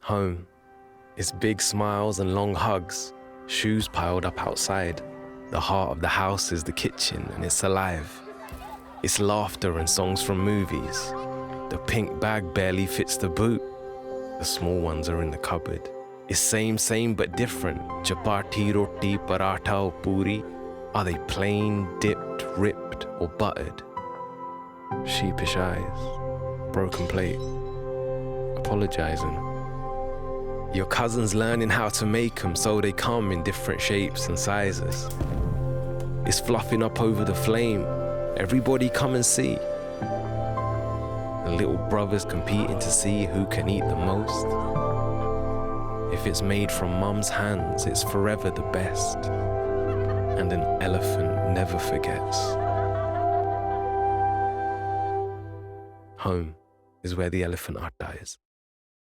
Home is big smiles and long hugs, shoes piled up outside. The heart of the house is the kitchen and it's alive. It's laughter and songs from movies. The pink bag barely fits the boot. The small ones are in the cupboard. It's same but different. Chapatti, roti, paratha or puri. Are they plain, dipped, ripped or buttered? Sheepish eyes, broken plate, apologizing. Your cousin's learning how to make them so they come in different shapes and sizes. It's fluffing up over the flame. Everybody come and see. The little brothers competing to see who can eat the most. If it's made from mum's hands, it's forever the best. And an elephant never forgets. Home is where the Elephant Atta is.